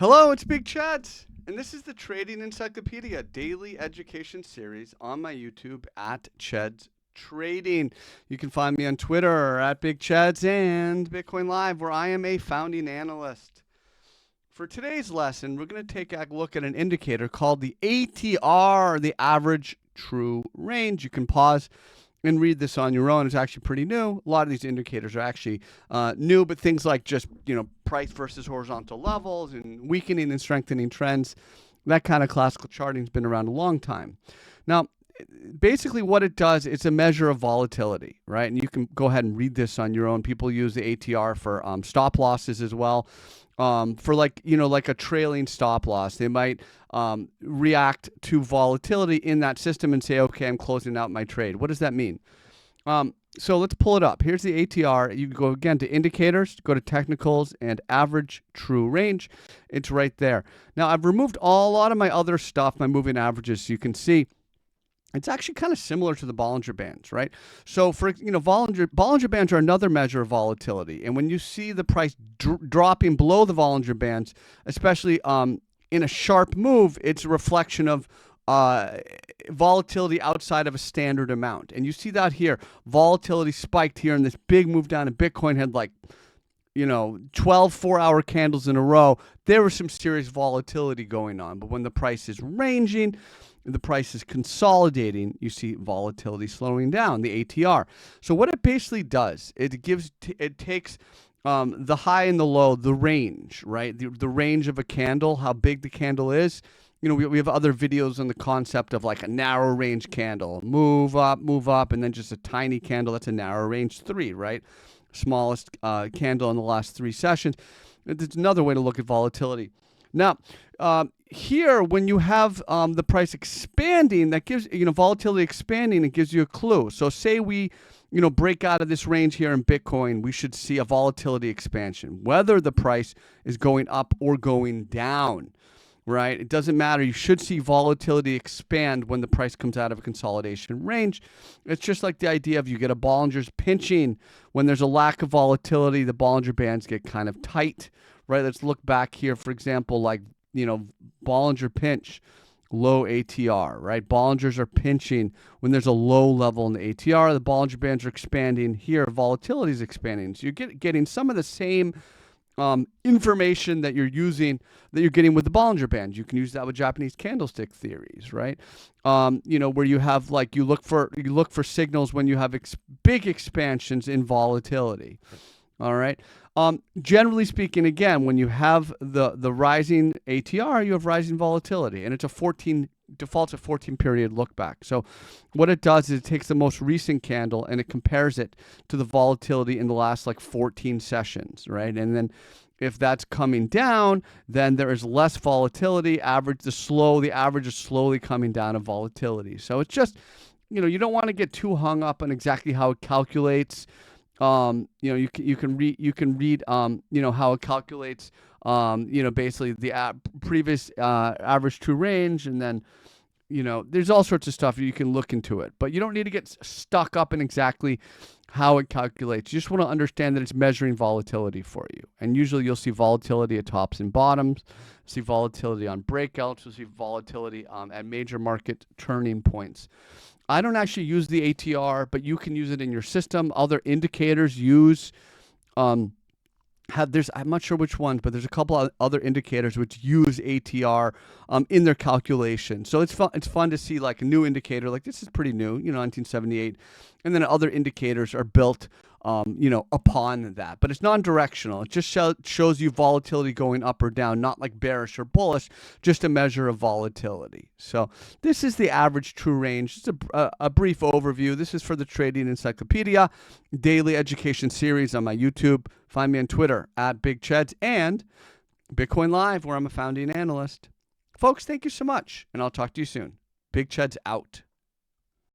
Hello, it's Big Chad, and this is the Trading Encyclopedia Daily Education series on my YouTube at Chad's Trading. You can find me on Twitter at Big Chads and Bitcoin Live, where I am a founding analyst. For today's lesson, we're going to take a look at an indicator called the ATR, the Average True Range. You can pause and read this on your own. It's actually pretty new. A lot of these indicators are actually new, but things like just, price versus horizontal levels and weakening and strengthening trends, that kind of classical charting has been around a long time. Now, basically what it does, it's a measure of volatility, right? And you can go ahead and read this on your own. People use the ATR for stop losses as well. For like a trailing stop loss, they might react to volatility in that system and say, okay, I'm closing out my trade. What does that mean? So let's pull it up. Here's the ATR. You can go again to indicators, go to technicals and average true range. It's right there. Now I've removed a lot of my other stuff, my moving averages, so you can see it's actually kind of similar to the Ballinger bands, right? So for Ballinger bands are another measure of volatility, and when you see the price dropping below the Ballinger bands, especially in a sharp move, it's a reflection of volatility outside of a standard amount. And you see that here, volatility spiked here, and this big move down, and Bitcoin had 12 4-hour candles in a row. There was some serious volatility going on, but when the price is ranging, the price is consolidating, you see volatility slowing down, the ATR. So what it basically does, it takes the high and the low, the range, right? The range of a candle, how big the candle is. We have other videos on the concept of like a narrow range candle, move up, and then just a tiny candle. That's a narrow range 3, right? Smallest candle in the last 3 sessions. It's another way to look at volatility. Now, here, when you have the price expanding, that gives, volatility expanding, it gives you a clue. So say we, break out of this range here in Bitcoin, we should see a volatility expansion, whether the price is going up or going down, right? It doesn't matter. You should see volatility expand when the price comes out of a consolidation range. It's just like the idea of you get a Bollinger's pinching. When there's a lack of volatility, the Bollinger bands get kind of tight, right? Let's look back here, for example, like, Bollinger pinch, low ATR, right? Bollingers are pinching when there's a low level in the ATR. The Bollinger bands are expanding. Here, volatility is expanding. So you're getting some of the same information that you're getting with the Ballinger band. You can use that with Japanese candlestick theories, right? Where you have you look for signals when you have big expansions in volatility. All right. Generally speaking, again, when you have the rising ATR, you have rising volatility, and it's defaults a 14 period look back. So what it does is it takes the most recent candle and it compares it to the volatility in the last 14 sessions, right? And then if that's coming down, then there is less volatility. The average is slowly coming down of volatility. So it's just, you don't want to get too hung up on exactly how it calculates. You can read how it calculates, basically the previous average true range, and then, there's all sorts of stuff you can look into it, but you don't need to get stuck up in exactly how it calculates. You just want to understand that it's measuring volatility for you. And usually you'll see volatility at tops and bottoms, see volatility on breakouts, you'll see volatility at major market turning points. I don't actually use the ATR, but you can use it in your system. Other indicators use I'm not sure which ones, but there's a couple of other indicators which use ATR in their calculation. So it's fun to see like a new indicator, like this is pretty new, 1978, and then other indicators are built upon that. But it's non-directional. It just shows you volatility going up or down, not like bearish or bullish, just a measure of volatility. So this is the average true range. Just a brief overview. This is for the Trading Encyclopedia Daily Education series on my YouTube. Find me on Twitter at Big Cheds and Bitcoin Live, where I'm a founding analyst. Folks, thank you so much, and I'll talk to you soon. Big Cheds out.